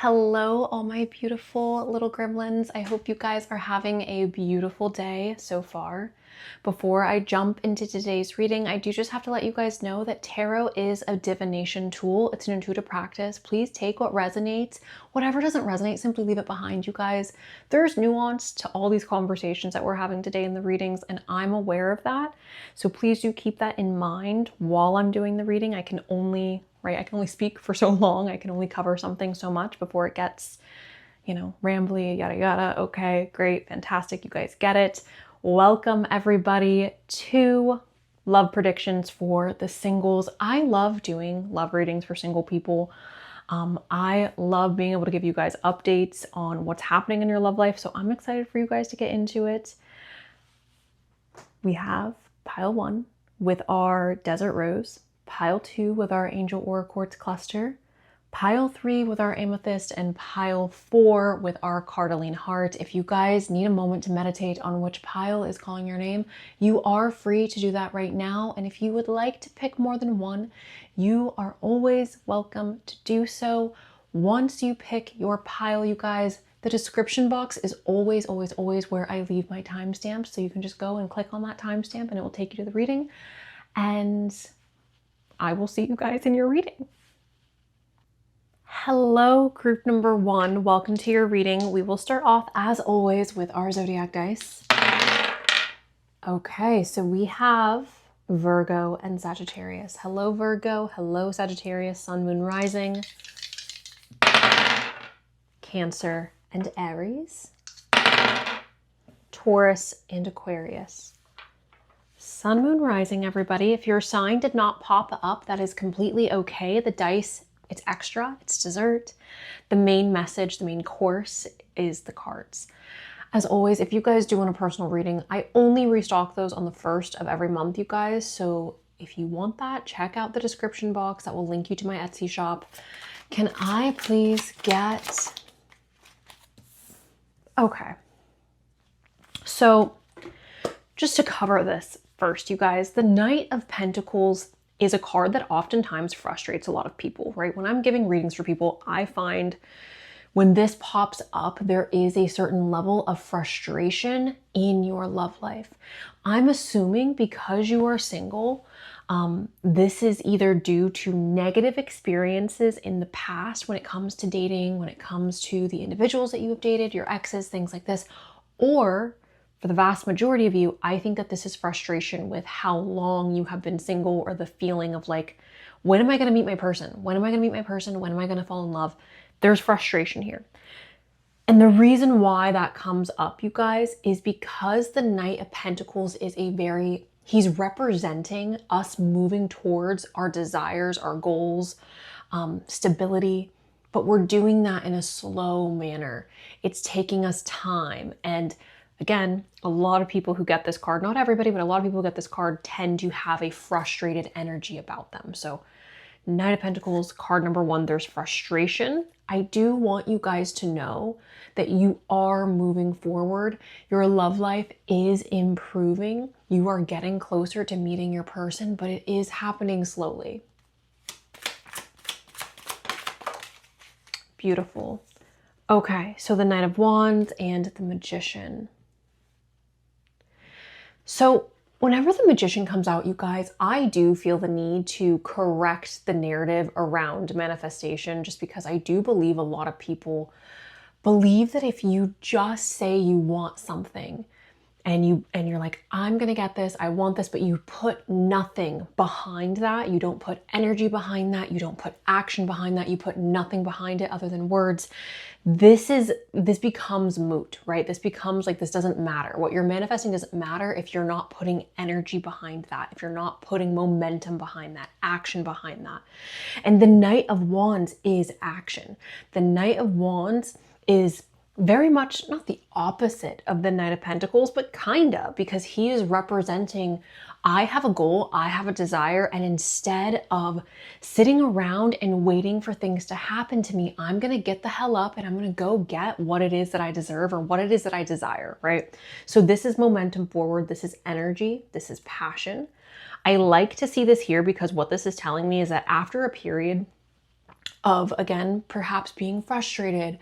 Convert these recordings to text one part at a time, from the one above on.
Hello, all my beautiful little gremlins. I hope you guys are having a beautiful day so far. Before I jump into today's reading, I do just have to let you guys know that tarot is a divination tool. It's an intuitive practice. Please take what resonates. Whatever doesn't resonate, simply leave it behind, you guys. There's nuance to all these conversations that we're having today in the readings, and I'm aware of that. So please do keep that in mind while I'm doing the reading. I can only speak for so long. I can only cover something so much before it gets, rambly, yada, yada. Okay, great, fantastic. You guys get it. Welcome everybody to love predictions for the singles. I love doing love readings for single people. I love being able to give you guys updates on what's happening in your love life. So I'm excited for you guys to get into it. We have pile 1 with our Desert Rose, pile 2 with our Angel Aura Quartz cluster, pile 3 with our Amethyst, and pile 4 with our Cardoline Heart. If you guys need a moment to meditate on which pile is calling your name, you are free to do that right now. And if you would like to pick more than one, you are always welcome to do so. Once you pick your pile, you guys, the description box is always, always, always where I leave my timestamps. So you can just go and click on that timestamp and it will take you to the reading. And I will see you guys in your reading. Hello, group number 1. Welcome to your reading. We will start off, as always, with our zodiac dice. Okay, so we have Virgo and Sagittarius. Hello, Virgo. Hello, Sagittarius. Sun, Moon, Rising. Cancer and Aries. Taurus and Aquarius. Sun, Moon, Rising, everybody. If your sign did not pop up, that is completely okay. The dice, it's extra, it's dessert. The main message, the main course is the cards. As always, if you guys do want a personal reading, I only restock those on the 1st of every month, you guys. So if you want that, check out the description box. That will link you to my Etsy shop. Can I please get... Okay. So just to cover this first, you guys, the Knight of Pentacles is a card that oftentimes frustrates a lot of people, right? When I'm giving readings for people, I find when this pops up, there is a certain level of frustration in your love life. I'm assuming because you are single, this is either due to negative experiences in the past when it comes to dating, when it comes to the individuals that you have dated, your exes, things like this, or for the vast majority of you, I think that this is frustration with how long you have been single, or the feeling of like, when am I going to meet my person? When am I going to meet my person? When am I going to fall in love? There's frustration here. And the reason why that comes up, you guys, is because the Knight of Pentacles is he's representing us moving towards our desires, our goals, stability, but we're doing that in a slow manner. It's taking us time. And again, a lot of people who get this card, not everybody, but a lot of people who get this card tend to have a frustrated energy about them. So Knight of Pentacles, card number 1, there's frustration. I do want you guys to know that you are moving forward. Your love life is improving. You are getting closer to meeting your person, but it is happening slowly. Beautiful. Okay, so the Knight of Wands and the Magician. So whenever the Magician comes out, you guys, I do feel the need to correct the narrative around manifestation, just because I do believe a lot of people believe that if you just say you want something and you're like, I'm gonna get this, I want this, but you put nothing behind that, you don't put energy behind that, you don't put action behind that, you put nothing behind it other than words, this becomes moot, right? This becomes like, this doesn't matter. What you're manifesting doesn't matter if you're not putting energy behind that, if you're not putting momentum behind that, action behind that. And the Knight of Wands is action. The Knight of Wands is very much not the opposite of the Knight of Pentacles, but kinda, because he is representing, I have a goal, I have a desire, and instead of sitting around and waiting for things to happen to me, I'm gonna get the hell up and I'm gonna go get what it is that I deserve or what it is that I desire, right? So this is momentum forward, this is energy, this is passion. I like to see this here because what this is telling me is that after a period of, again, perhaps being frustrated,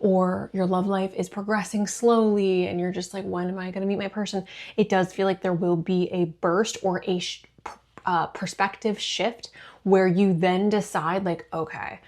or your love life is progressing slowly and you're just like, when am I going to meet my person? It does feel like there will be a burst or a perspective shift where you then decide like, okay,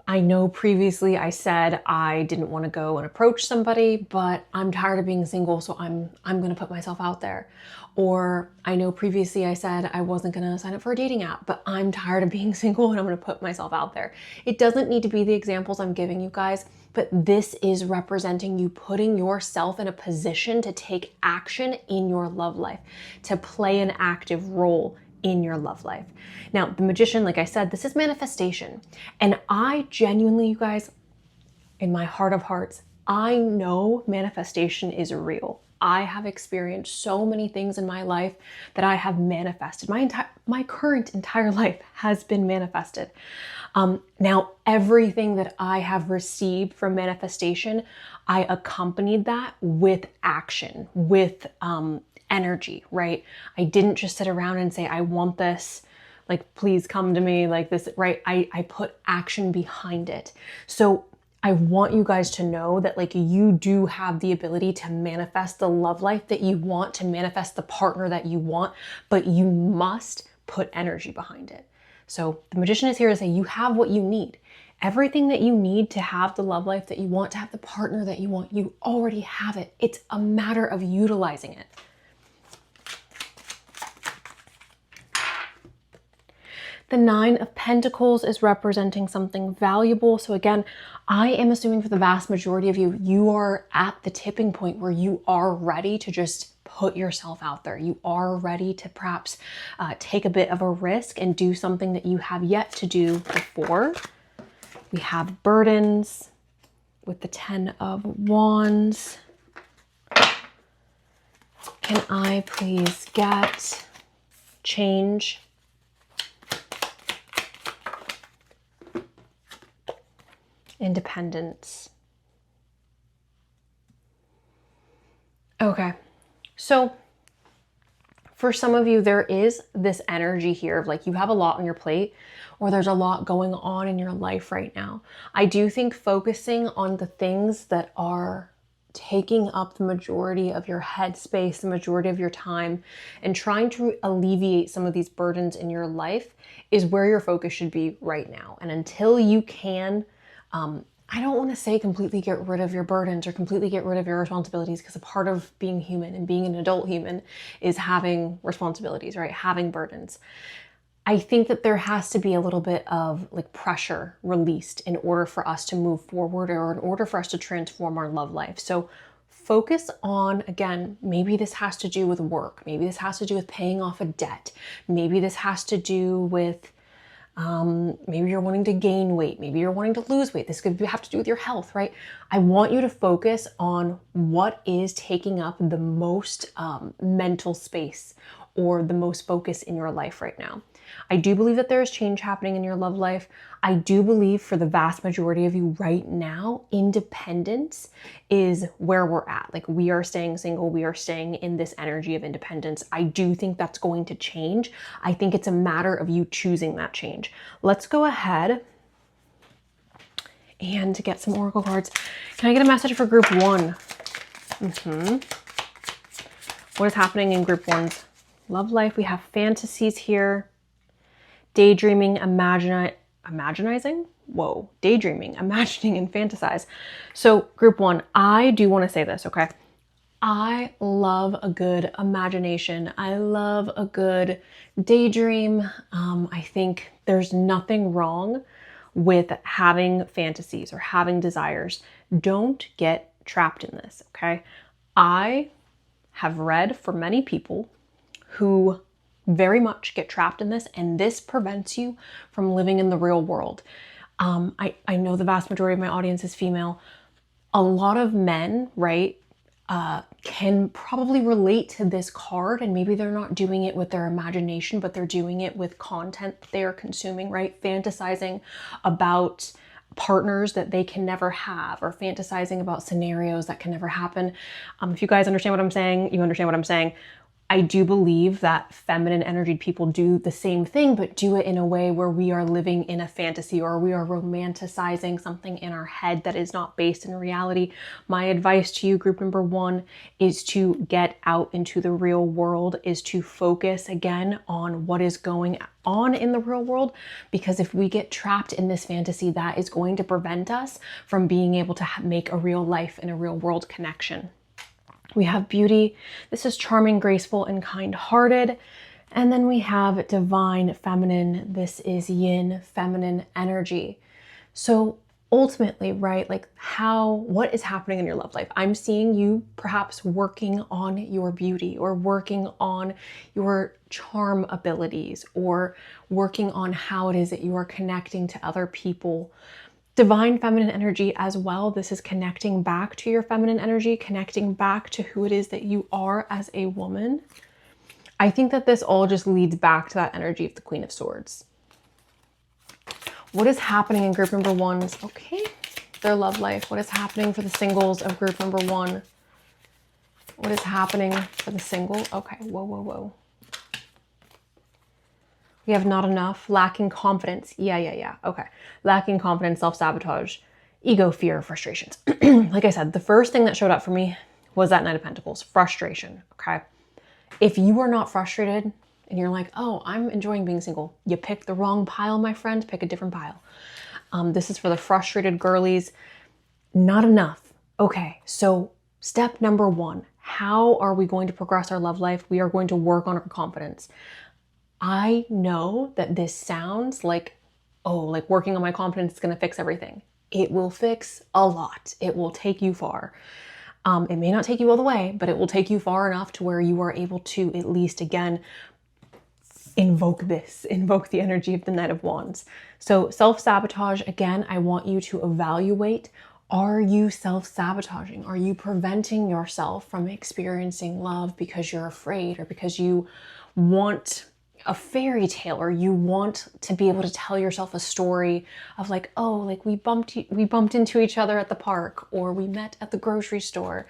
I know previously I said I didn't want to go and approach somebody, but I'm tired of being single, so I'm going to put myself out there. Or I know previously I said I wasn't going to sign up for a dating app, but I'm tired of being single and I'm going to put myself out there. It doesn't need to be the examples I'm giving you guys, but this is representing you putting yourself in a position to take action in your love life, to play an active role in your love life. Now, the Magician, like I said, this is manifestation. And I genuinely, you guys, in my heart of hearts, I know manifestation is real. I have experienced so many things in my life that I have manifested. My current entire life has been manifested. Now, everything that I have received from manifestation, I accompanied that with action, with energy, right? I didn't just sit around and say, I want this, like, please come to me, like this, right? I put action behind it. So I want you guys to know that, like, you do have the ability to manifest the love life that you want, to manifest the partner that you want, but you must put energy behind it. So the Magician is here to say you have what you need. Everything that you need to have the love life that you want, to have the partner that you want, you already have it. It's a matter of utilizing it. The Nine of Pentacles is representing something valuable. So again, I am assuming for the vast majority of you, you are at the tipping point where you are ready to just put yourself out there. You are ready to perhaps take a bit of a risk and do something that you have yet to do before. We have burdens with the Ten of Wands. Can I please get change? Independence. Okay, so for some of you, there is this energy here of like you have a lot on your plate, or there's a lot going on in your life right now. I do think focusing on the things that are taking up the majority of your headspace, the majority of your time, and trying to alleviate some of these burdens in your life is where your focus should be right now. And until you can, I don't want to say completely get rid of your burdens or completely get rid of your responsibilities, because a part of being human and being an adult human is having responsibilities, right? Having burdens. I think that there has to be a little bit of like pressure released in order for us to move forward, or in order for us to transform our love life. So focus on, again, maybe this has to do with work. Maybe this has to do with paying off a debt. Maybe this has to do with maybe you're wanting to gain weight. Maybe you're wanting to lose weight. This could have to do with your health, right? I want you to focus on what is taking up the most mental space or the most focus in your life right now. I do believe that there is change happening in your love life. I do believe for the vast majority of you right now, independence is where we're at. Like, we are staying single. We are staying in this energy of independence. I do think that's going to change. I think it's a matter of you choosing that change. Let's go ahead and get some oracle cards. Can I get a message for group one? What is happening in group one's love life? We have fantasies here. Daydreaming, imaginizing? Whoa, daydreaming, imagining, and fantasize. So group one, I do want to say this, okay? I love a good imagination. I love a good daydream. I think there's nothing wrong with having fantasies or having desires. Don't get trapped in this, okay? I have read for many people who very much get trapped in this, and this prevents you from living in the real world. I know the vast majority of my audience is female. A lot of men, right, can probably relate to this card, and maybe they're not doing it with their imagination, but they're doing it with content that they are consuming, right? Fantasizing about partners that they can never have, or fantasizing about scenarios that can never happen. If you guys understand what I'm saying, you understand what I'm saying. I do believe that feminine energied people do the same thing, but do it in a way where we are living in a fantasy or we are romanticizing something in our head that is not based in reality. My advice to you, group number 1, is to get out into the real world, is to focus again on what is going on in the real world, because if we get trapped in this fantasy, that is going to prevent us from being able to make a real life and a real world connection. We have beauty. This is charming, graceful, and kind-hearted. And then we have divine feminine. This is yin, feminine energy. So ultimately, right, like what is happening in your love life? I'm seeing you perhaps working on your beauty or working on your charm abilities or working on how it is that you are connecting to other people. Divine feminine energy as well. This is connecting back to your feminine energy, connecting back to who it is that you are as a woman. I think that this all just leads back to that energy of the Queen of Swords. What is happening in group number 1's? Okay, their love life. What is happening for the singles of group number 1? What is happening for the single? Okay, whoa. We have not enough, lacking confidence. Yeah. Okay. Lacking confidence, self-sabotage, ego, fear, frustrations. Like I said, the first thing that showed up for me was that Knight of Pentacles, frustration. Okay. If you are not frustrated and you're like, oh, I'm enjoying being single, you picked the wrong pile, my friend, pick a different pile. This is for the frustrated girlies. Not enough. Okay. So step number 1, how are we going to progress our love life? We are going to work on our confidence. I know that this sounds like, oh, like working on my confidence is going to fix everything. It will fix a lot. It will take you far. It may not take you all the way, but it will take you far enough to where you are able to at least, again, invoke the energy of the Knight of Wands. So self-sabotage, again, I want you to evaluate, are you self-sabotaging? Are you preventing yourself from experiencing love because you're afraid or because you want a fairy tale, or you want to be able to tell yourself a story of like, oh, like we bumped into each other at the park, or we met at the grocery store?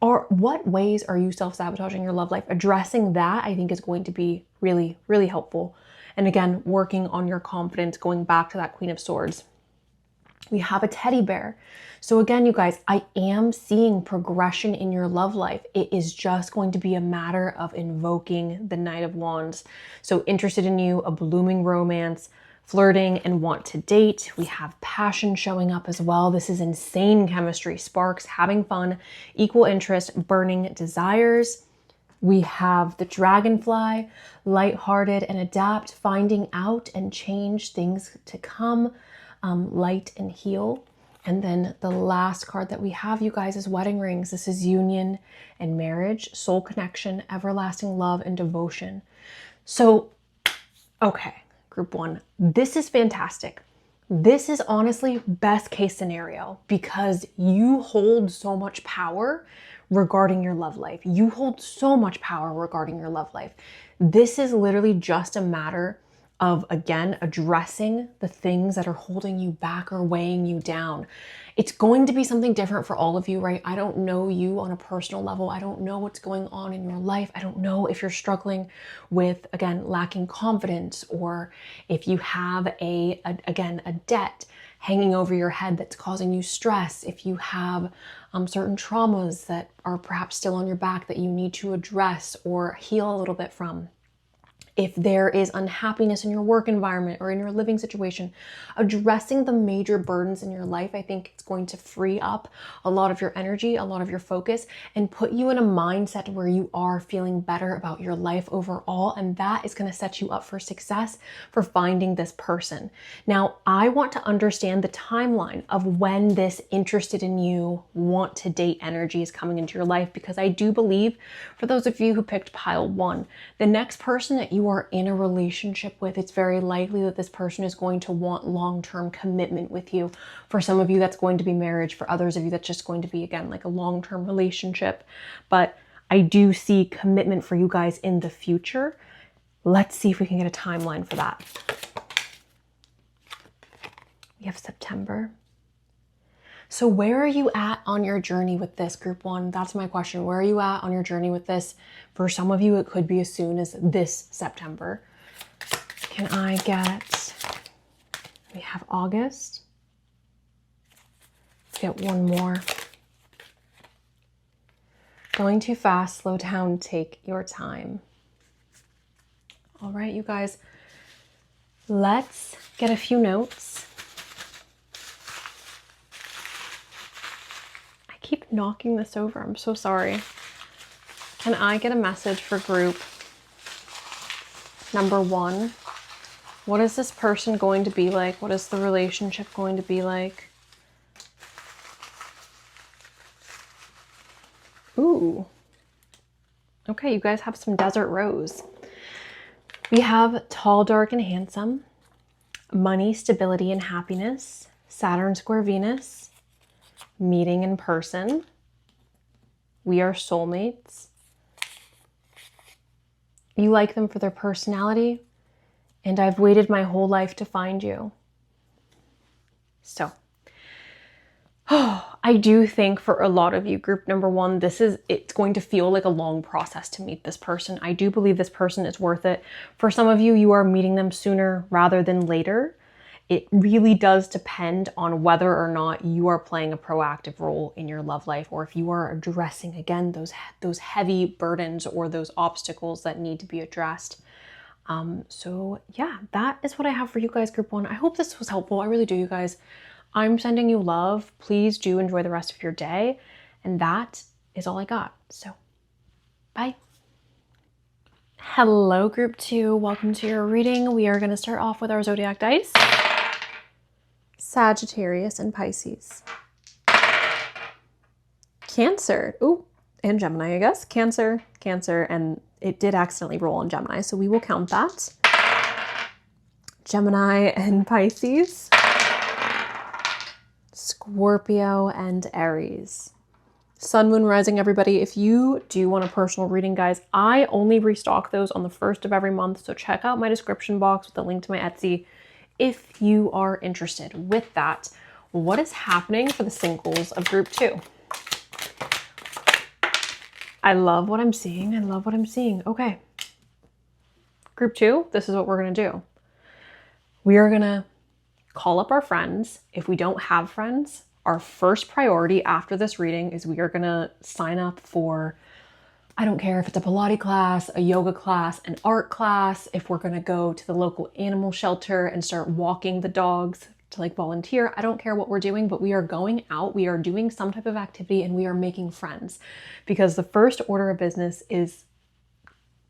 Or what ways are you self-sabotaging your love life? Addressing that, I think, is going to be really, really helpful. And again, working on your confidence, going back to that Queen of Swords. We have a teddy bear. So again, you guys, I am seeing progression in your love life. It is just going to be a matter of invoking the Knight of Wands. So interested in you, a blooming romance, flirting and want to date. We have passion showing up as well. This is insane chemistry, sparks, having fun, equal interest, burning desires. We have the dragonfly, lighthearted and adapt, finding out and change things to come, light and heal. And then the last card that we have, you guys, is wedding rings. This is union and marriage, soul connection, everlasting love and devotion. So, okay, group 1, this is fantastic. This is honestly best case scenario because you hold so much power regarding your love life. You hold so much power regarding your love life. This is literally just a matter of, again, addressing the things that are holding you back or weighing you down. It's going to be something different for all of you, right? I don't know you on a personal level. I don't know what's going on in your life. I don't know if you're struggling with, again, lacking confidence, or if you have a debt hanging over your head that's causing you stress, if you have certain traumas that are perhaps still on your back that you need to address or heal a little bit from. If there is unhappiness in your work environment or in your living situation, addressing the major burdens in your life, I think it's going to free up a lot of your energy, a lot of your focus, and put you in a mindset where you are feeling better about your life overall. And that is going to set you up for success for finding this person. Now, I want to understand the timeline of when this interested in you, want to date energy is coming into your life, because I do believe, for those of you who picked pile 1, the next person that you are in a relationship with, it's very likely that this person is going to want long-term commitment with you. For some of you, that's going to be marriage. For others of you, that's just going to be, again, like a long-term relationship. But I do see commitment for you guys in the future. Let's see if we can get a timeline for that. We have September. So where are you at on your journey with this, group 1? That's my question. Where are you at on your journey with this? For some of you, it could be as soon as this September. Can I get, we have August. Let's get one more. Going too fast, slow down, take your time. All right, you guys, let's get a few notes. I keep knocking this over. I'm so sorry. Can I get a message for group number 1? What is this person going to be like? What is the relationship going to be like? Ooh. Okay, you guys have some desert rose. We have tall, dark, and handsome, money, stability, and happiness, Saturn square Venus, meeting in person, we are soulmates, you like them for their personality, and I've waited my whole life to find you. So, I do think for a lot of you, group number 1, it's going to feel like a long process to meet this person. I do believe this person is worth it. For some of you, you are meeting them sooner rather than later. It really does depend on whether or not you are playing a proactive role in your love life, or if you are addressing, again, those heavy burdens or those obstacles that need to be addressed. So yeah, that is what I have for you guys, group 1. I hope this was helpful. I really do, you guys. I'm sending you love. Please do enjoy the rest of your day. And that is all I got. So bye. Hello, group 2. Welcome to your reading. We are going to start off with our zodiac dice. Sagittarius and Pisces. Cancer. Ooh, and Gemini, I guess. Cancer, and it did accidentally roll on Gemini, so we will count that. Gemini and Pisces. Scorpio and Aries. Sun, Moon, Rising, everybody. If you do want a personal reading, guys, I only restock those on the 1st of every month, so check out my description box with the link to my Etsy if you are interested. With that, what is happening for the singles of group 2? I love what I'm seeing. I love what I'm seeing. Okay. Group 2, this is what we're going to do. We are going to call up our friends. If we don't have friends, our first priority after this reading is we are going to sign up for, I don't care if it's a Pilates class, a yoga class, an art class, if we're going to go to the local animal shelter and start walking the dogs to like volunteer. I don't care what we're doing, but we are going out, we are doing some type of activity, and we are making friends, because the first order of business is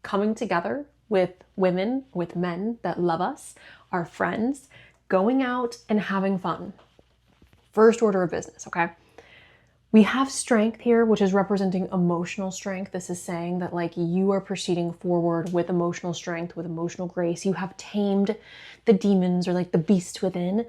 coming together with women, with men that love us, our friends, going out and having fun. First order of business, okay? We have strength here, which is representing emotional strength. This is saying that like you are proceeding forward with emotional strength, with emotional grace. You have tamed the demons or like the beast within.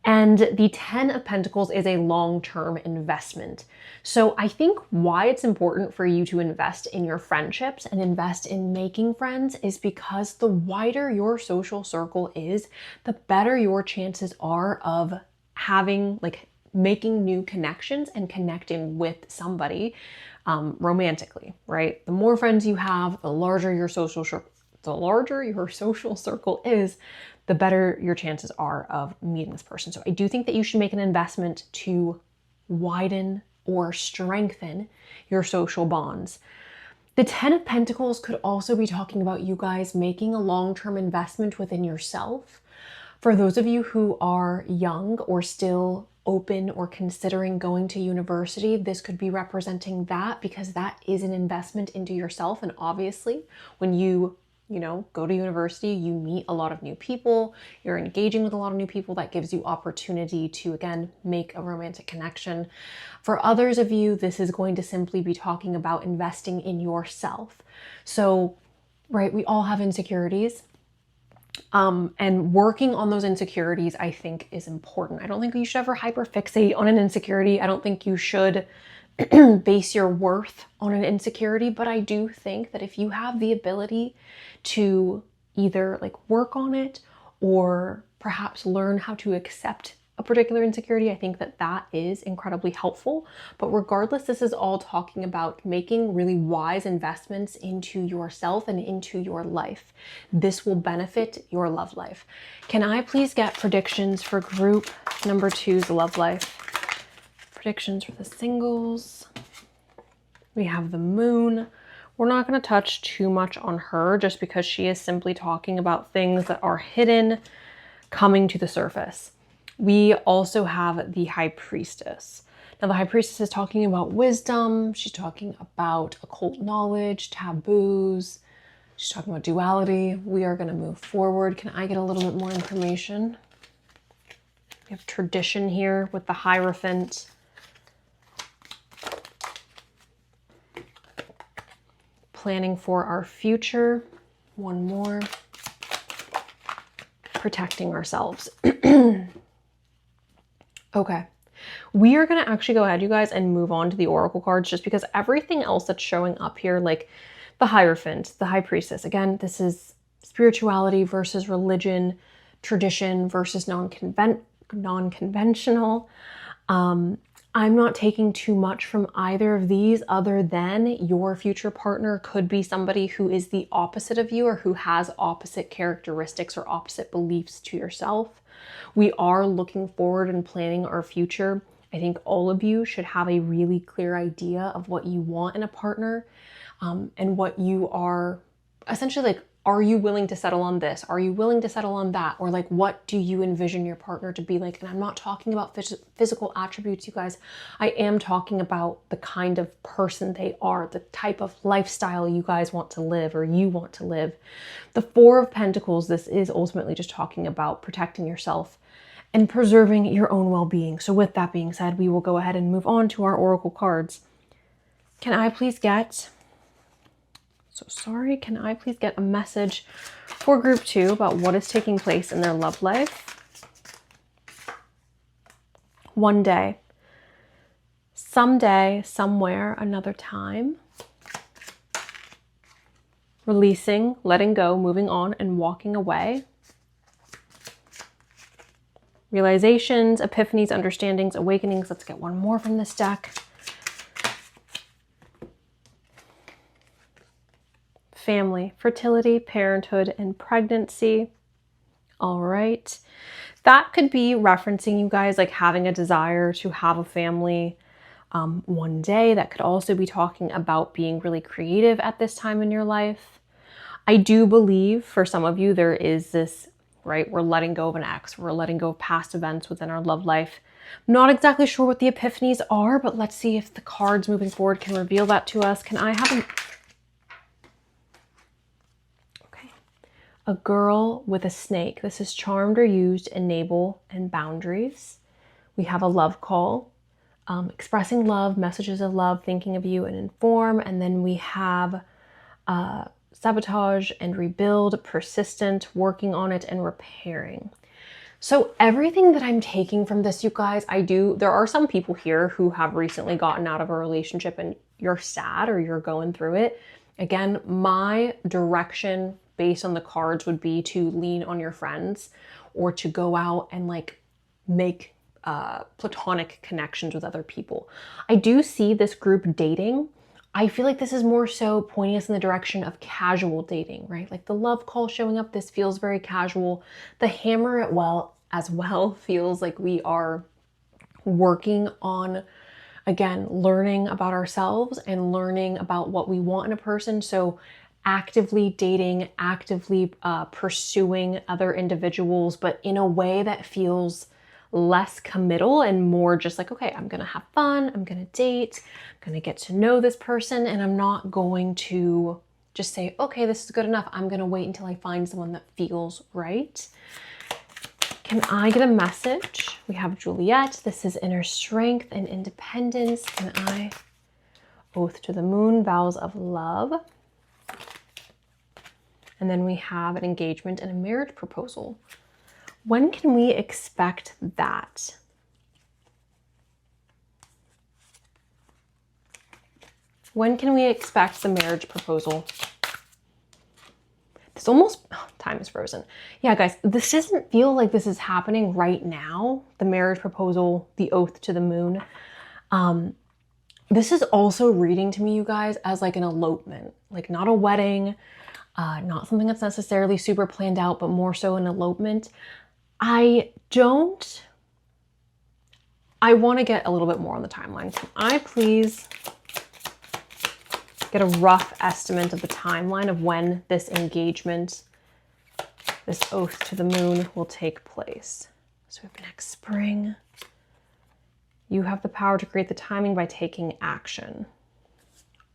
And the 10 of Pentacles is a long-term investment. So I think why it's important for you to invest in your friendships and invest in making friends is because the wider your social circle is, the better your chances are of having making new connections and connecting with somebody romantically, right? The more friends you have, the larger your social circle is, the better your chances are of meeting this person. So I do think that you should make an investment to widen or strengthen your social bonds. The 10 of Pentacles could also be talking about you guys making a long-term investment within yourself. For those of you who are young or still open or considering going to university, this could be representing that, because that is an investment into yourself. And obviously, when you go to university, you meet a lot of new people, you're engaging with a lot of new people. That gives you opportunity to, again, make a romantic connection. For others of you, this is going to simply be talking about investing in yourself. So, right, we all have insecurities. And working on those insecurities, I think, is important. I don't think you should ever hyperfixate on an insecurity. I don't think you should base your worth on an insecurity, but I do think that if you have the ability to either work on it or perhaps learn how to accept a particular insecurity, I think that that is incredibly helpful. But regardless, this is all talking about making really wise investments into yourself and into your life. This will benefit your love life. Can I please get predictions for group number 2's love life? Predictions for the singles. We have the moon. We're not going to touch too much on her just because she is simply talking about things that are hidden coming to the surface. We also have the High Priestess. Now, the High Priestess is talking about wisdom. She's talking about occult knowledge, taboos. She's talking about duality. We are going to move forward. Can I get a little bit more information? We have tradition here with the Hierophant. Planning for our future. One more. Protecting ourselves. Okay. We are going to actually go ahead, you guys, and move on to the Oracle cards just because everything else that's showing up here, like the Hierophant, the High Priestess, again, this is spirituality versus religion, tradition versus non-conventional. I'm not taking too much from either of these other than your future partner could be somebody who is the opposite of you or who has opposite characteristics or opposite beliefs to yourself. We are looking forward and planning our future. I think all of you should have a really clear idea of what you want in a partner, and what you are essentially like, are you willing to settle on this? Are you willing to settle on that? Or like, what do you envision your partner to be like? And I'm not talking about physical attributes, you guys. I am talking about the kind of person they are, the type of lifestyle you guys want to live or you want to live. The Four of Pentacles, this is ultimately just talking about protecting yourself and preserving your own well-being. So with that being said, we will go ahead and move on to our Oracle cards. Can I please get... Can I please get a message for group 2 about what is taking place in their love life? One day, someday, somewhere, another time. Releasing, letting go, moving on, and walking away. Realizations, epiphanies, understandings, awakenings. Let's get one more from this deck. Family, fertility, parenthood, and pregnancy. All right. That could be referencing, you guys, like having a desire to have a family one day. That could also be talking about being really creative at this time in your life. I do believe for some of you, there is this, right? We're letting go of an ex. We're letting go of past events within our love life. I'm not exactly sure what the epiphanies are, but let's see if the cards moving forward can reveal that to us. Can I have a girl with a snake? This is charmed or used, enable, and boundaries. We have a love call, expressing love, messages of love, thinking of you and inform. And then we have sabotage and rebuild, persistent, working on it, and repairing. So everything that I'm taking from this, you guys, there are some people here who have recently gotten out of a relationship and you're sad or you're going through it. Again, my direction based on the cards would be to lean on your friends or to go out and like make platonic connections with other people. I do see this group dating. I feel like this is more so pointing us in the direction of casual dating, right? Like the love call showing up, this feels very casual. The hammer as well feels like we are working on, again, learning about ourselves and learning about what we want in a person. So actively dating, actively pursuing other individuals, but in a way that feels less committal and more just like, okay, I'm gonna have fun, I'm gonna date, I'm gonna get to know this person, and I'm not going to just say, okay, this is good enough. I'm gonna wait until I find someone that feels right. Can I get a message? We have Juliet. This is inner strength and independence. Can I? Oath to the moon, vows of love. And then we have an engagement and a marriage proposal. When can we expect that? When can we expect the marriage proposal? This It's almost, oh, time is frozen. Yeah, guys, this doesn't feel like this is happening right now. The marriage proposal, the oath to the moon. This is also reading to me, you guys, as like an elopement, like not a wedding, not something that's necessarily super planned out, but more so an elopement. I want to get a little bit more on the timeline. Can I please get a rough estimate of the timeline of when this engagement, this oath to the moon, will take place? So we have next spring. You have the power to create the timing by taking action.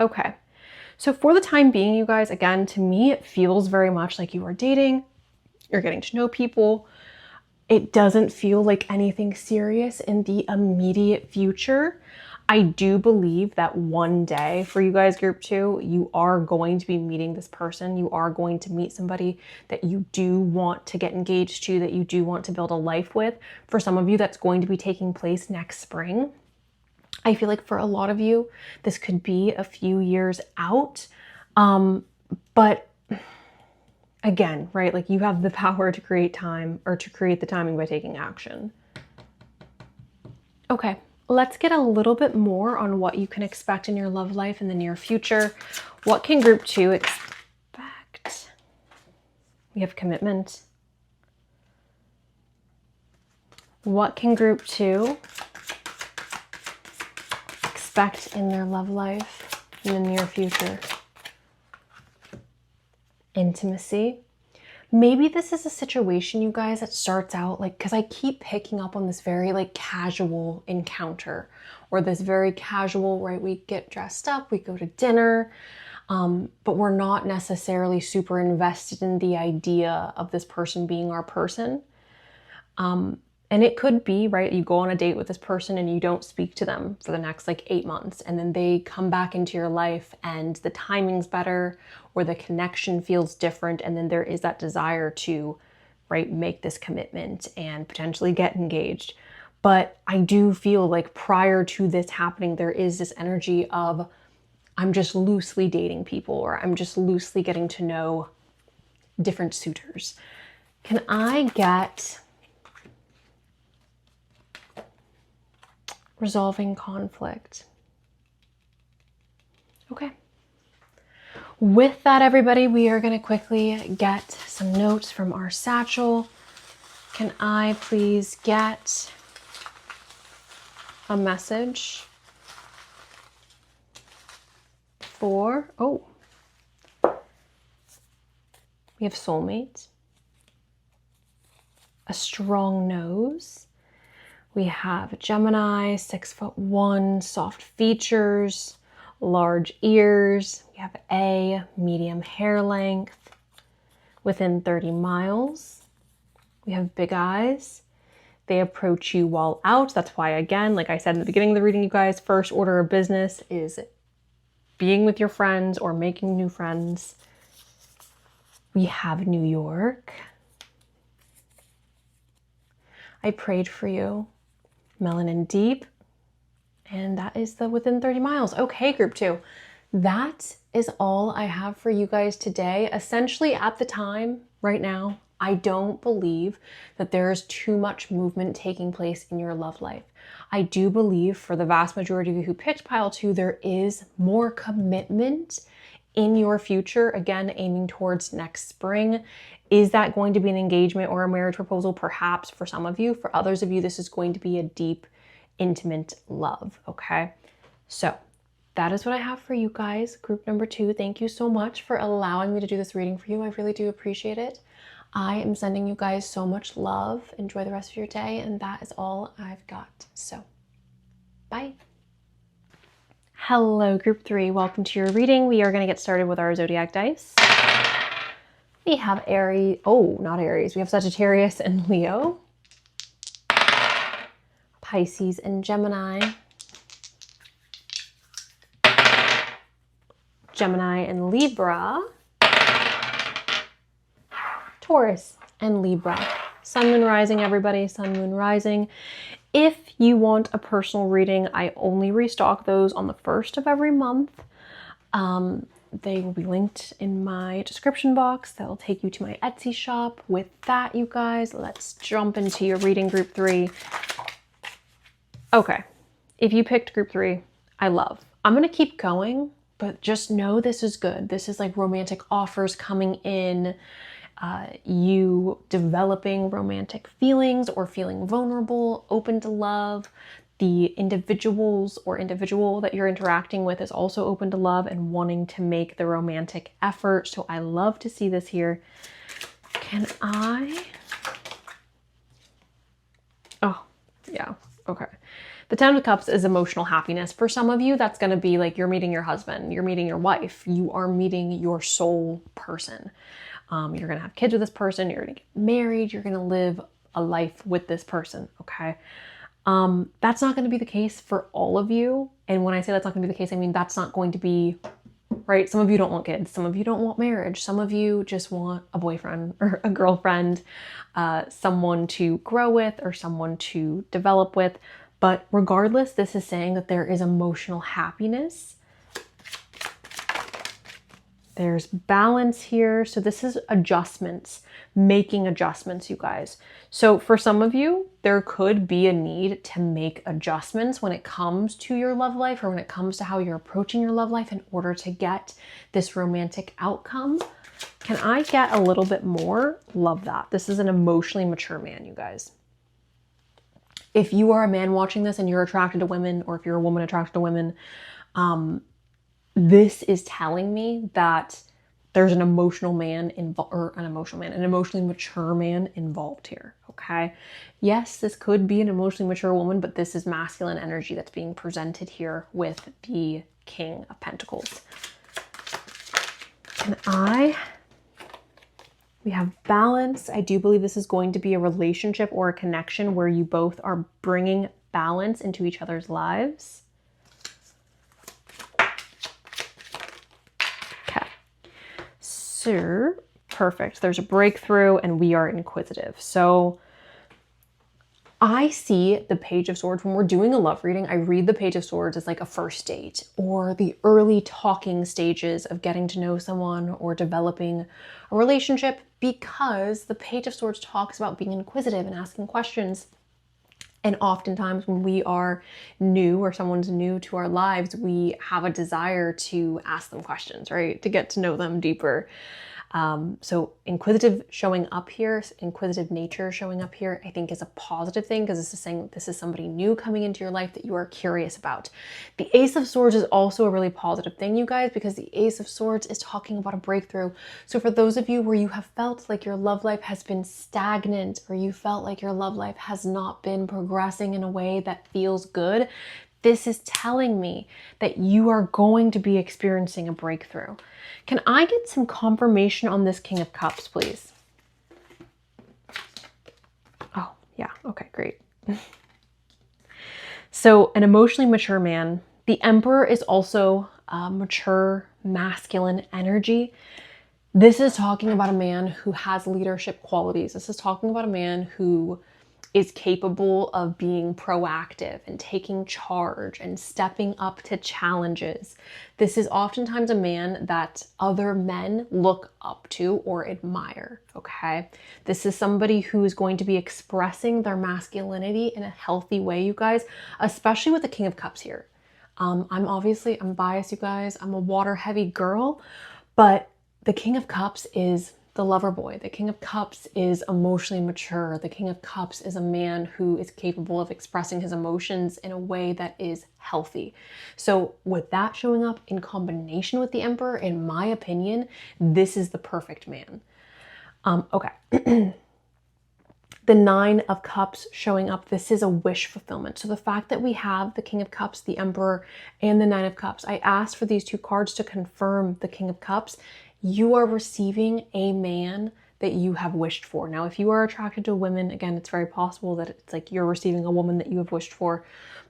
Okay. So for the time being, you guys, again, to me, it feels very much like you are dating, you're getting to know people. It doesn't feel like anything serious in the immediate future. I do believe that one day for you guys, group 2, you are going to be meeting this person. You are going to meet somebody that you do want to get engaged to, that you do want to build a life with. For some of you, that's going to be taking place next spring. I feel like for a lot of you, this could be a few years out. But again, right, like you have the power to create time, or to create the timing by taking action. Okay, let's get a little bit more on what you can expect in your love life in the near future. What can group 2 expect? We have commitment. What can group 2 expect in their love life in the near future? Intimacy. Maybe this is a situation, you guys, that starts out like, because I keep picking up on this very like casual encounter, or this very casual, right? We get dressed up, we go to dinner, but we're not necessarily super invested in the idea of this person being our person. And it could be, right, you go on a date with this person and you don't speak to them for the next like 8 months, and then they come back into your life and the timing's better, or the connection feels different, and then there is that desire to, right, make this commitment and potentially get engaged. But I do feel like prior to this happening, there is this energy of, I'm just loosely dating people, or I'm just loosely getting to know different suitors. Can I get resolving conflict? Okay. With that, everybody, we are going to quickly get some notes from our satchel. Can I please get a message for, we have soulmate, a strong nose. We have Gemini, 6'1", soft features, large ears. We have A, medium hair length, within 30 miles. We have big eyes. They approach you while out. That's why, again, like I said in the beginning of the reading, you guys, first order of business is being with your friends or making new friends. We have New York. I prayed for you. Melanin deep, and that is the within 30 miles. Okay, group 2, that is all I have for you guys today. Essentially, at the time right now, I don't believe that there is too much movement taking place in your love life. I do believe for the vast majority of you who picked pile 2, there is more commitment in your future, again, aiming towards next spring. Is that going to be an engagement or a marriage proposal? Perhaps for some of you. For others of you, this is going to be a deep, intimate love, okay? So that is what I have for you guys. Group number 2, thank you so much for allowing me to do this reading for you. I really do appreciate it. I am sending you guys so much love. Enjoy the rest of your day, and that is all I've got. So, bye. Hello, group 3. Welcome to your reading. We are going to get started with our zodiac dice. We have Aries, not Aries. We have Sagittarius and Leo, Pisces and Gemini, Gemini and Libra, Taurus and Libra. Sun, Moon, Rising, everybody. Sun, Moon, Rising. If you want a personal reading, I only restock those on the 1st of every month. They will be linked in my description box. That'll take you to my Etsy shop. With that, you guys, let's jump into your reading group 3. Okay, if you picked group 3, I love. I'm gonna keep going, but just know this is good. This is like romantic offers coming in, you developing romantic feelings or feeling vulnerable, open to love. The individuals or individual that you're interacting with is also open to love and wanting to make the romantic effort. So I love to see this here. Can I? Oh, yeah. Okay. The 10 of Cups is emotional happiness. For some of you, that's going to be like you're meeting your husband, you're meeting your wife, you are meeting your soul person. You're going to have kids with this person, you're going to get married, you're going to live a life with this person, okay? That's not going to be the case for all of you. And when I say that's not going to be the case, I mean that's not going to be, right? Some of you don't want kids, some of you don't want marriage, some of you just want a boyfriend or a girlfriend, someone to grow with or someone to develop with. But regardless, this is saying that there is emotional happiness. There's balance here. So this is adjustments, making adjustments, you guys. So for some of you, there could be a need to make adjustments when it comes to your love life or when it comes to how you're approaching your love life in order to get this romantic outcome. Can I get a little bit more? Love that. This is an emotionally mature man, you guys. If you are a man watching this and you're attracted to women, or if you're a woman attracted to women, this is telling me that there's an emotional man involved, or an emotionally mature man involved here, okay? Yes, this could be an emotionally mature woman, but this is masculine energy that's being presented here with the King of Pentacles. We have balance. I do believe this is going to be a relationship or a connection where you both are bringing balance into each other's lives. Okay. So, perfect. There's a breakthrough and we are inquisitive. So I see the Page of Swords. When we're doing a love reading, I read the Page of Swords as like a first date or the early talking stages of getting to know someone or developing a relationship, because the Page of Swords talks about being inquisitive and asking questions. And oftentimes when we are new or someone's new to our lives, we have a desire to ask them questions, right? To get to know them deeper. So inquisitive showing up here, inquisitive nature showing up here, I think is a positive thing, because this is saying this is somebody new coming into your life that you are curious about. The Ace of Swords is also a really positive thing, you guys, because the Ace of Swords is talking about a breakthrough. So for those of you where you have felt like your love life has been stagnant, or you felt like your love life has not been progressing in a way that feels good, this is telling me that you are going to be experiencing a breakthrough. Can I get some confirmation on this King of Cups, please? Oh, yeah. Okay, great. So an emotionally mature man. The Emperor is also a mature masculine energy. This is talking about a man who has leadership qualities. This is talking about a man who is capable of being proactive and taking charge and stepping up to challenges. This is oftentimes a man that other men look up to or admire, okay? This is somebody who is going to be expressing their masculinity in a healthy way, you guys, especially with the King of Cups here. I'm biased, you guys. I'm a water-heavy girl, but the King of Cups is the lover boy. The King of Cups is emotionally mature. The King of Cups is a man who is capable of expressing his emotions in a way that is healthy. So with that showing up in combination with the Emperor, in my opinion, this is the perfect man. Okay. The Nine of Cups showing up, this is a wish fulfillment. So the fact that we have the King of Cups, the Emperor, and the Nine of Cups, I asked for these two cards to confirm the King of Cups. You are receiving a man that you have wished for. Now, if you are attracted to women, again, it's very possible that it's like you're receiving a woman that you have wished for,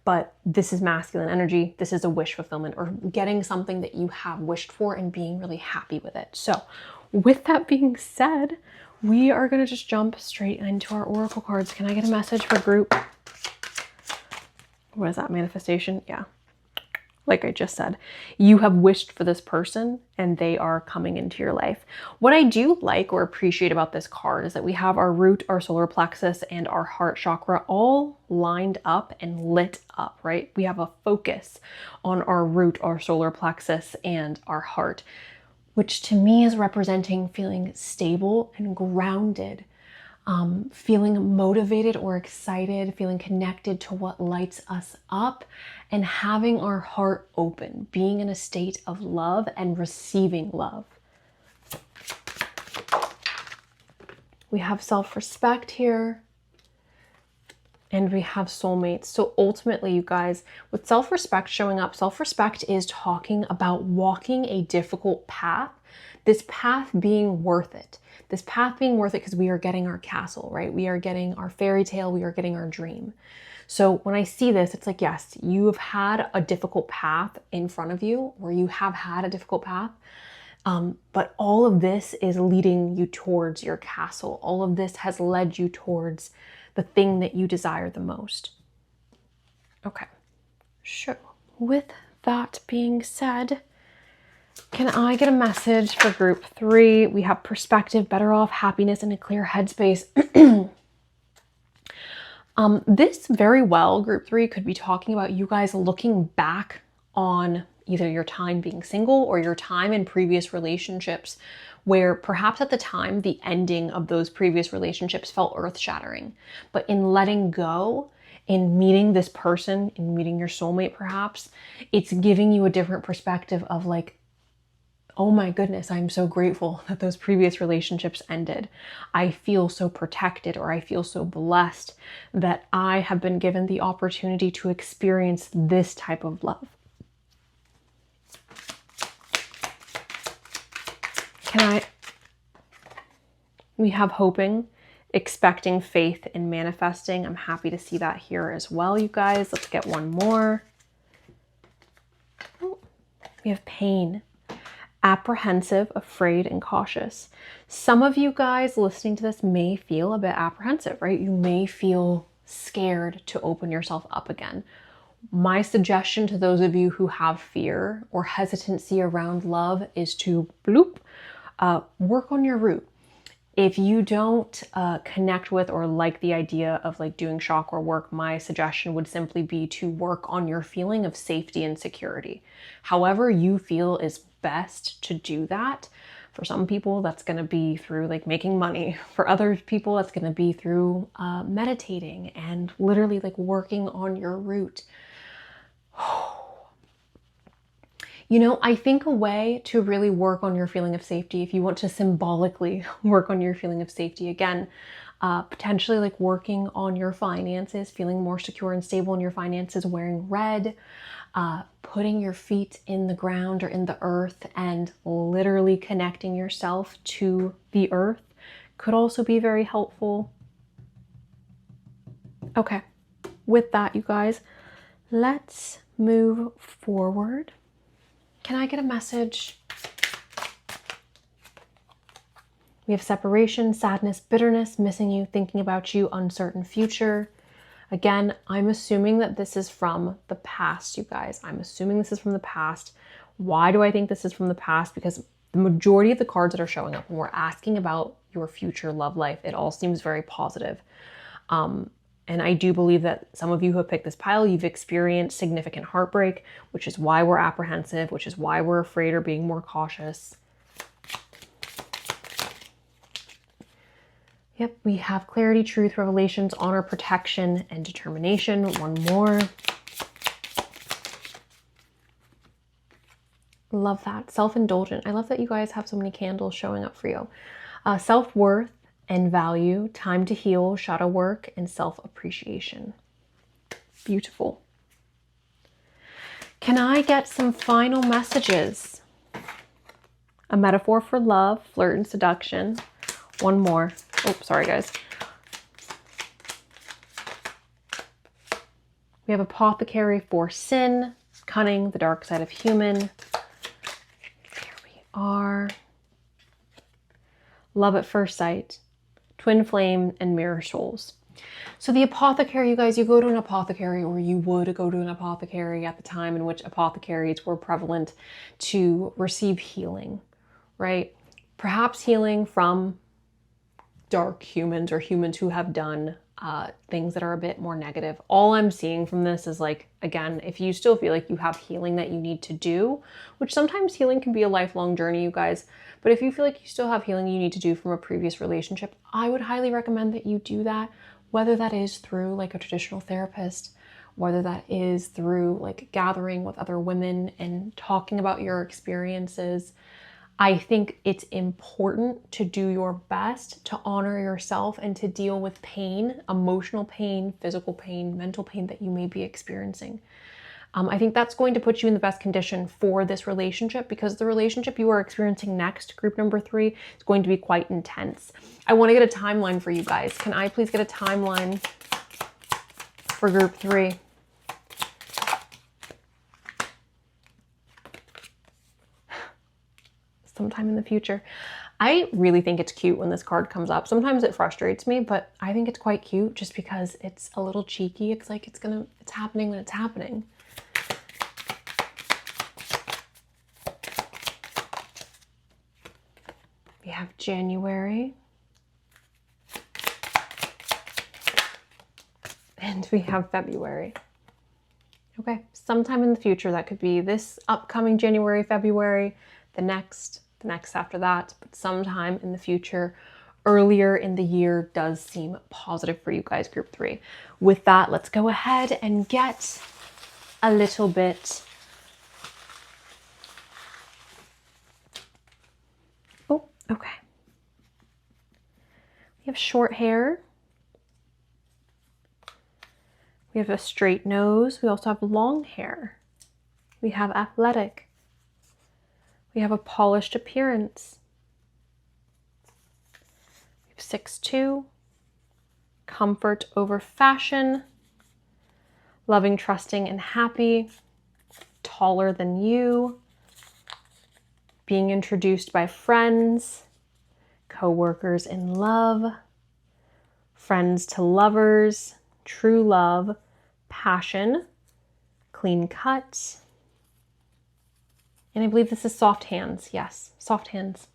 but this is masculine energy. This is a wish fulfillment, or getting something that you have wished for and being really happy with it. So with that being said, we are going to just jump straight into our oracle cards. Can I get a message for group? What is that, manifestation? Yeah. Like I just said, you have wished for this person and they are coming into your life. What I do like or appreciate about this card is that we have our root, our solar plexus, and our heart chakra all lined up and lit up, right? We have a focus on our root, our solar plexus, and our heart, which to me is representing feeling stable and grounded. Feeling motivated or excited, feeling connected to what lights us up, and having our heart open, being in a state of love and receiving love. We have self-respect here, and we have soulmates. So ultimately, you guys, with self-respect showing up, self-respect is talking about walking a difficult path, this path being worth it. This path being worth it because we are getting our castle, right? We are getting our fairy tale, we are getting our dream. So when I see this, it's like, yes, you have had a difficult path in front of you, or you have had a difficult path, but all of this is leading you towards your castle. All of this has led you towards the thing that you desire the most. Okay, so with that being said, can I get a message for group 3? We have perspective, better off, happiness, and a clear headspace. This very well, group 3, could be talking about you guys looking back on either your time being single or your time in previous relationships where perhaps at the time the ending of those previous relationships felt earth-shattering. But in letting go, in meeting this person, in meeting your soulmate perhaps, it's giving you a different perspective of like, oh my goodness, I'm so grateful that those previous relationships ended. I feel so protected, or I feel so blessed that I have been given the opportunity to experience this type of love. We have hoping, expecting, faith, and manifesting. I'm happy to see that here as well, you guys. Let's get one more. Oh, we have pain. Apprehensive, afraid, and cautious. Some of you guys listening to this may feel a bit apprehensive, right? You may feel scared to open yourself up again. My suggestion to those of you who have fear or hesitancy around love is to work on your root. If you don't connect with or like the idea of like doing chakra work, my suggestion would simply be to work on your feeling of safety and security. However you feel is best to do that. For some people, that's going to be through like making money. For other people, that's going to be through meditating and literally like working on your root. You know, I think a way to really work on your feeling of safety, if you want to symbolically work on your feeling of safety again, potentially like working on your finances, feeling more secure and stable in your finances, wearing red, putting your feet in the ground or in the earth and literally connecting yourself to the earth could also be very helpful. Okay, with that, you guys, let's move forward. Can I get a message? We have separation, sadness, bitterness, missing you, thinking about you, uncertain future. Again, I'm assuming that this is from the past, you guys. I'm assuming this is from the past. Why do I think this is from the past? Because the majority of the cards that are showing up when we're asking about your future love life, it all seems very positive. And I do believe that some of you who have picked this pile, you've experienced significant heartbreak, which is why we're apprehensive, which is why we're afraid or being more cautious. Yep, we have clarity, truth, revelations, honor, protection, and determination. One more. Love that. Self-indulgent. I love that you guys have so many candles showing up for you. Self-worth and value, time to heal, shadow work, and self-appreciation. Beautiful. Can I get some final messages? A metaphor for love, flirt, and seduction. One more. Oh, sorry, guys. We have apothecary for sin, cunning, the dark side of human. Here we are. Love at first sight, twin flame, and mirror souls. So the apothecary, you guys, you go to an apothecary, or you would go to an apothecary at the time in which apothecaries were prevalent to receive healing, right? Perhaps healing from dark humans or humans who have done things that are a bit more negative. All I'm seeing from this is like, again, if you still feel like you have healing that you need to do, which sometimes healing can be a lifelong journey, you guys, but if you feel like you still have healing you need to do from a previous relationship, I would highly recommend that you do that, whether that is through like a traditional therapist, whether that is through like gathering with other women and talking about your experiences. I think it's important to do your best to honor yourself and to deal with pain, emotional pain, physical pain, mental pain that you may be experiencing. I think that's going to put you in the best condition for this relationship, because the relationship you are experiencing next, group number 3, is going to be quite intense. I want to get a timeline for you guys. Can I please get a timeline for group 3? Sometime in the future. I really think it's cute when this card comes up. Sometimes it frustrates me, but I think it's quite cute just because it's a little cheeky. It's like it's happening when it's happening. We have January. And we have February. Okay, sometime in the future, that could be this upcoming January, February, the next after that, but sometime in the future, earlier in the year does seem positive for you guys, group 3. With that, let's go ahead and get a little bit. Oh, okay. We have short hair. We have a straight nose. We also have long hair. We have athletic. We have a polished appearance. We have 6'2", comfort over fashion, loving, trusting, and happy, taller than you, being introduced by friends, co-workers in love, friends to lovers, true love, passion, clean cut. And I believe this is soft hands. Yes, soft hands.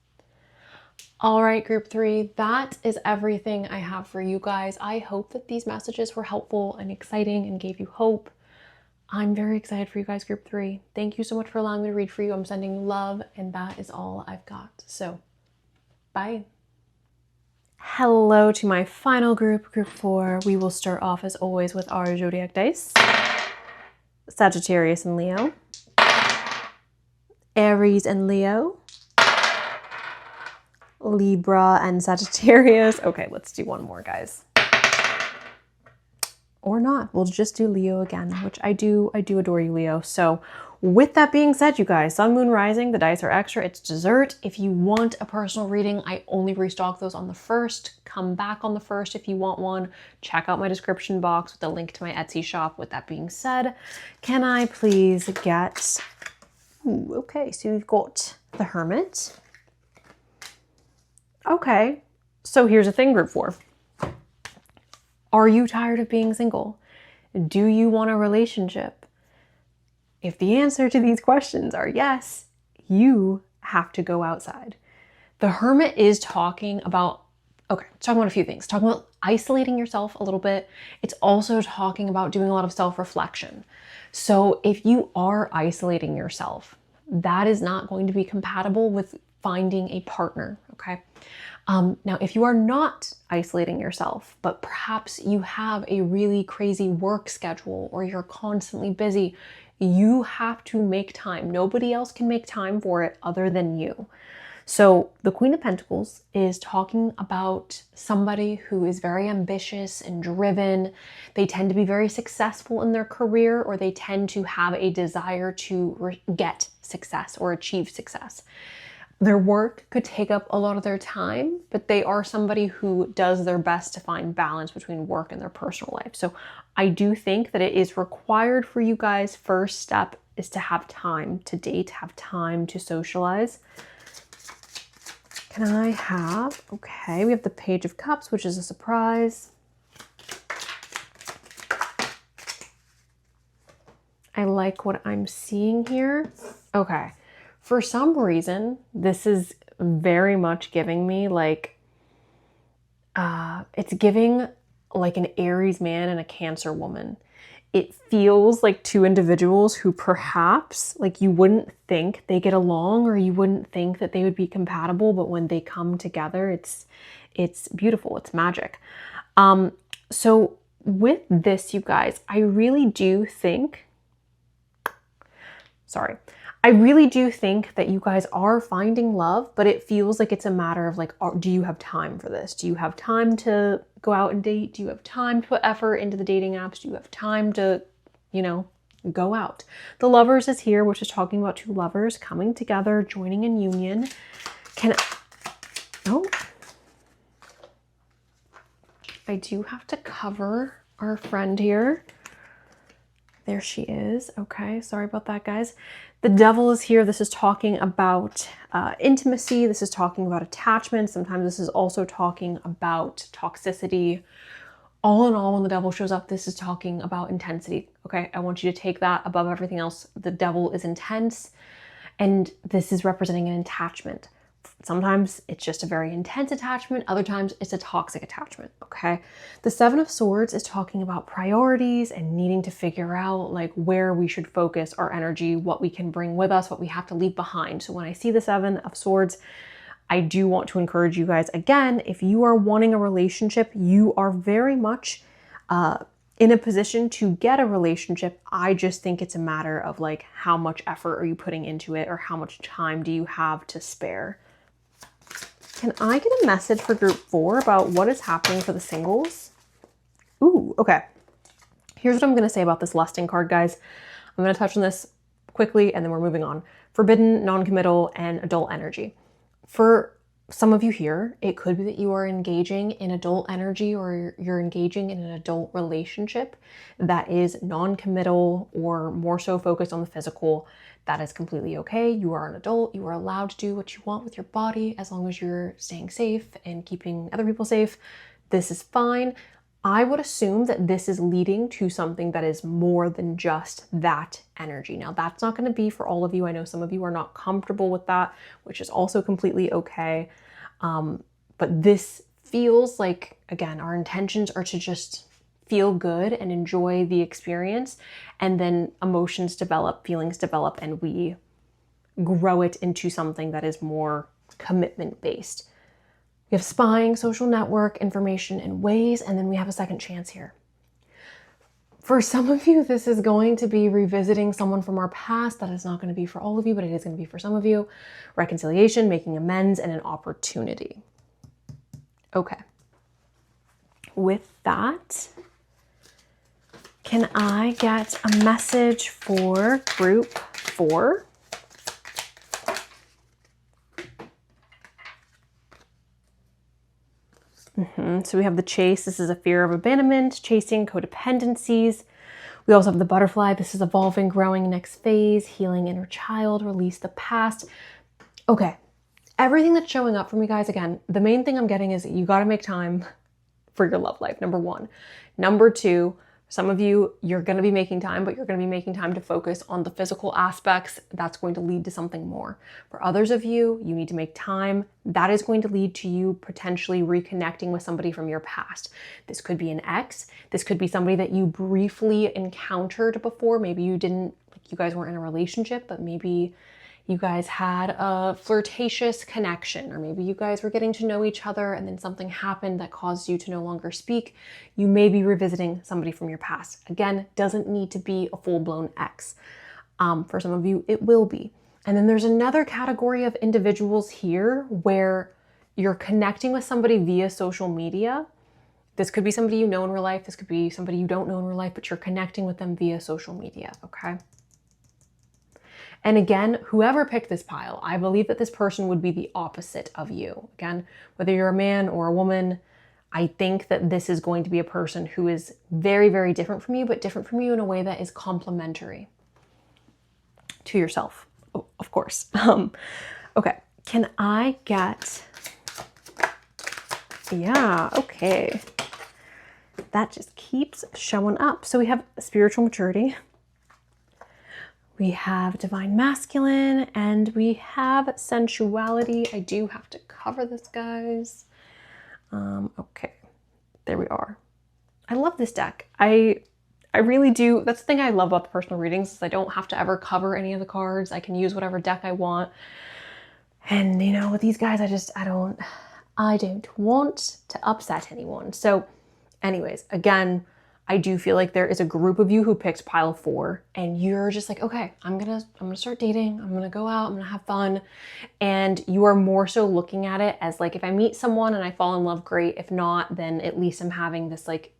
All right, group 3, that is everything I have for you guys. I hope that these messages were helpful and exciting and gave you hope. I'm very excited for you guys, group 3. Thank you so much for allowing me to read for you. I'm sending you love, and that is all I've got. So, bye. Hello to my final group, group 4. We will start off as always with our zodiac dice. Sagittarius and Leo. Aries and Leo, Libra and Sagittarius. Okay, let's do one more, guys. Or not, we'll just do Leo again, which I do adore you, Leo. So with that being said, you guys, Sun, Moon, Rising, the dice are extra, it's dessert. If you want a personal reading, I only restock those on the 1st. Come back on the 1st if you want one. Check out my description box with the link to my Etsy shop. With that being said, can I please get... Ooh, okay, so we've got the Hermit. Okay, so here's the thing, group 4. Are you tired of being single? Do you want a relationship? If the answer to these questions are yes, you have to go outside. The Hermit is talking about, talking about a few things. Talking about isolating yourself a little bit. It's also talking about doing a lot of self-reflection. So if you are isolating yourself, that is not going to be compatible with finding a partner, okay? Now, if you are not isolating yourself, but perhaps you have a really crazy work schedule or you're constantly busy, you have to make time. Nobody else can make time for it other than you. So the Queen of Pentacles is talking about somebody who is very ambitious and driven. They tend to be very successful in their career, or they tend to have a desire to get success or achieve success. Their work could take up a lot of their time, but they are somebody who does their best to find balance between work and their personal life. So I do think that it is required for you guys. First step is to have time to date, have time to socialize. Can I have, okay, we have the Page of Cups, which is a surprise. I like what I'm seeing here. Okay. For some reason, this is very much giving me like, it's giving like an Aries man and a Cancer woman. It feels like two individuals who perhaps like you wouldn't think they get along, or you wouldn't think that they would be compatible, but when they come together, it's beautiful. It's magic. So with this, you guys, I really do think that you guys are finding love, but it feels like it's a matter of like, do you have time for this? Do you have time to go out and date? Do you have time to put effort into the dating apps? Do you have time to, you know, go out? The Lovers is here, which is talking about two lovers coming together, joining in union. I do have to cover our friend here. There she is. Okay, sorry about that, guys. The Devil is here. This is talking about intimacy. This is talking about attachment. Sometimes this is also talking about toxicity. All in all, when the Devil shows up, this is talking about intensity. Okay, I want you to take that above everything else. The Devil is intense, and this is representing an attachment. Sometimes it's just a very intense attachment. Other times it's a toxic attachment, okay? The Seven of Swords is talking about priorities and needing to figure out like where we should focus our energy, what we can bring with us, what we have to leave behind. So when I see the Seven of Swords, I do want to encourage you guys, again, if you are wanting a relationship, you are very much in a position to get a relationship. I just think it's a matter of like, how much effort are you putting into it, or how much time do you have to spare? Can I get a message for group 4 about what is happening for the singles? Ooh, okay. Here's what I'm going to say about this lusting card, guys. I'm going to touch on this quickly and then we're moving on. Forbidden, non-committal, and adult energy. For some of you here, it could be that you are engaging in adult energy, or you're engaging in an adult relationship that is non-committal or more so focused on the physical. That is completely okay. You are an adult. You are allowed to do what you want with your body as long as you're staying safe and keeping other people safe. This is fine. I would assume that this is leading to something that is more than just that energy. Now, that's not going to be for all of you. I know some of you are not comfortable with that, which is also completely okay. But this feels like, again, our intentions are to just feel good and enjoy the experience, and then emotions develop, feelings develop, and we grow it into something that is more commitment based. We have spying, social network, information, and ways, and then we have a second chance here. For some of you, this is going to be revisiting someone from our past. That is not going to be for all of you, but it is going to be for some of you. Reconciliation, making amends, and an opportunity. Okay. With that, can I get a message for group 4? So we have the Chase. This is a fear of abandonment, chasing, codependencies. We also have the Butterfly. This is evolving, growing, next phase, healing inner child, release the past. Okay. Everything that's showing up for me, guys, again, the main thing I'm getting is you got to make time for your love life, number 1. Number 2, some of you, you're going to be making time, but you're going to be making time to focus on the physical aspects. That's going to lead to something more. For others of you, you need to make time. That is going to lead to you potentially reconnecting with somebody from your past. This could be an ex. This could be somebody that you briefly encountered before. Maybe you didn't, like you guys weren't in a relationship, but maybe you guys had a flirtatious connection, or maybe you guys were getting to know each other and then something happened that caused you to no longer speak. You may be revisiting somebody from your past. Again, doesn't need to be a full-blown ex. For some of you, it will be. And then there's another category of individuals here where you're connecting with somebody via social media. This could be somebody you know in real life. This could be somebody you don't know in real life, but you're connecting with them via social media, okay? And again, whoever picked this pile, I believe that this person would be the opposite of you. Again, whether you're a man or a woman, I think that this is going to be a person who is very, very different from you, but different from you in a way that is complementary to yourself, of course. Okay, can I get, yeah, okay. That just keeps showing up. So we have spiritual maturity. We have divine masculine and we have sensuality. I do have to cover this, guys. Okay, there we are. I love this deck. I really do. That's the thing I love about the personal readings is I don't have to ever cover any of the cards. I can use whatever deck I want. And you know, with these guys, I don't want to upset anyone. So anyways, again, I do feel like there is a group of you who picked pile 4 and you're just like, okay, I'm gonna start dating. I'm gonna go out, I'm gonna have fun. And you are more so looking at it as like, if I meet someone and I fall in love, great. If not, then at least I'm having this like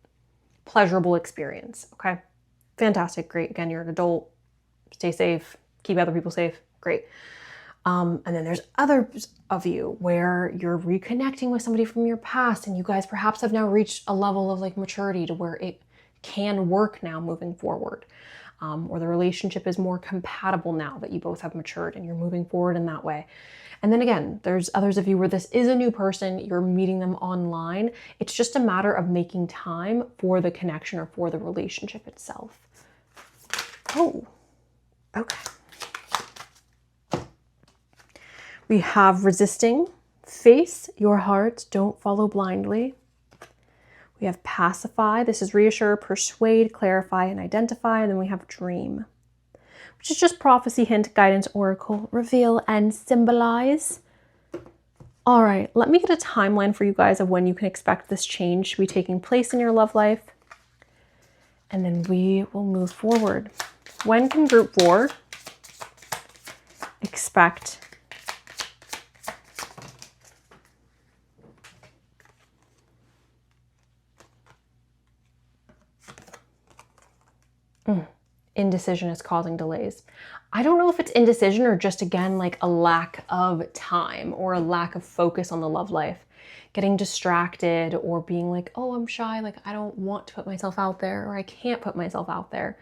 pleasurable experience. Okay. Fantastic. Great. Again, you're an adult, stay safe, keep other people safe. Great. And then there's others of you where you're reconnecting with somebody from your past and you guys perhaps have now reached a level of like maturity to where it can work now moving forward. Or the relationship is more compatible now that you both have matured and you're moving forward in that way. And then again, there's others of you where this is a new person, you're meeting them online. It's just a matter of making time for the connection or for the relationship itself. Oh, okay. We have resisting, face your heart, don't follow blindly. We have pacify, this is reassure, persuade, clarify, and identify. And then we have dream, which is just prophecy, hint, guidance, oracle, reveal, and symbolize. All right, let me get a timeline for you guys of when you can expect this change to be taking place in your love life. And then we will move forward. When can group 4 expect indecision is causing delays? I don't know if it's indecision or just, again, like a lack of time or a lack of focus on the love life. Getting distracted or being like, oh, I'm shy, like I don't want to put myself out there or I can't put myself out there.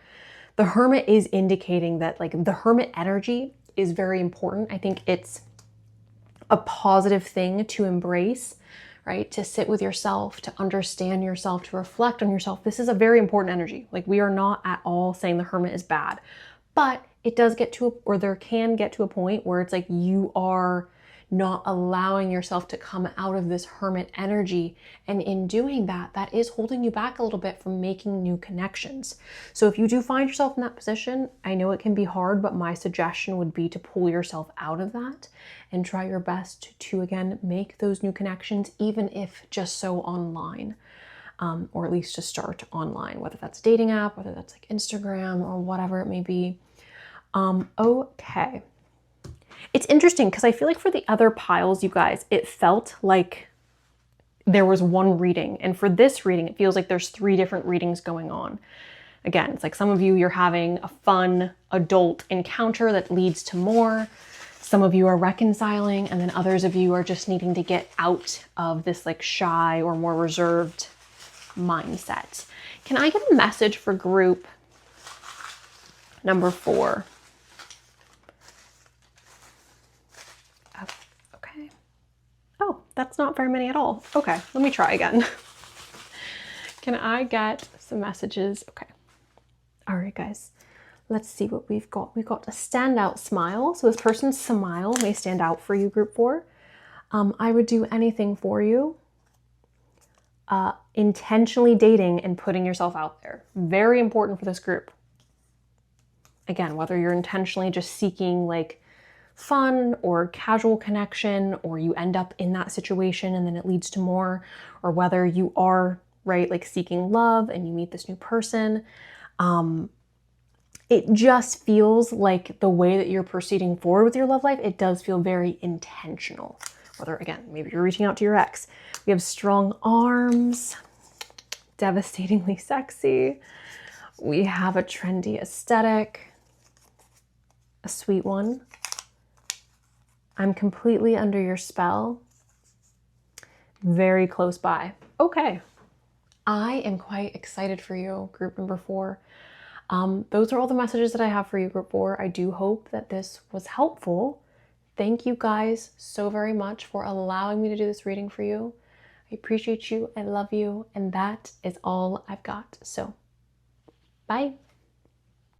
The Hermit is indicating that like the Hermit energy is very important. I think it's a positive thing to embrace, right? To sit with yourself, to understand yourself, to reflect on yourself. This is a very important energy. Like we are not at all saying the Hermit is bad, but it does get to, or there can get to a point where it's like you are not allowing yourself to come out of this Hermit energy. And in doing that, that is holding you back a little bit from making new connections. So if you do find yourself in that position, I know it can be hard, but my suggestion would be to pull yourself out of that and try your best to again, make those new connections, even if just so online, or at least to start online, whether that's a dating app, whether that's like Instagram or whatever it may be. Okay. It's interesting because I feel like for the other piles, you guys, it felt like there was one reading. And for this reading, it feels like there's 3 different readings going on. Again, it's like some of you, you're having a fun adult encounter that leads to more. Some of you are reconciling, and then others of you are just needing to get out of this like shy or more reserved mindset. Can I get a message for group number 4? Okay. Oh, that's not very many at all. Okay, let me try again. Can I get some messages? Okay. All right, guys. Let's see what we've got. We've got a standout smile. So this person's smile may stand out for you, group 4. I would do anything for you. Intentionally dating and putting yourself out there. Very important for this group. Again, whether you're intentionally just seeking like fun or casual connection, or you end up in that situation and then it leads to more, or whether you are, right, like seeking love and you meet this new person. It just feels like the way that you're proceeding forward with your love life, it does feel very intentional. Whether, again, maybe you're reaching out to your ex. We have strong arms, devastatingly sexy. We have a trendy aesthetic, a sweet one. I'm completely under your spell. Very close by. Okay. I am quite excited for you, group number 4. Those are all the messages that I have for you, group 4. I do hope that this was helpful. Thank you guys so very much for allowing me to do this reading for you. I appreciate you. I love you. And that is all I've got. So, bye.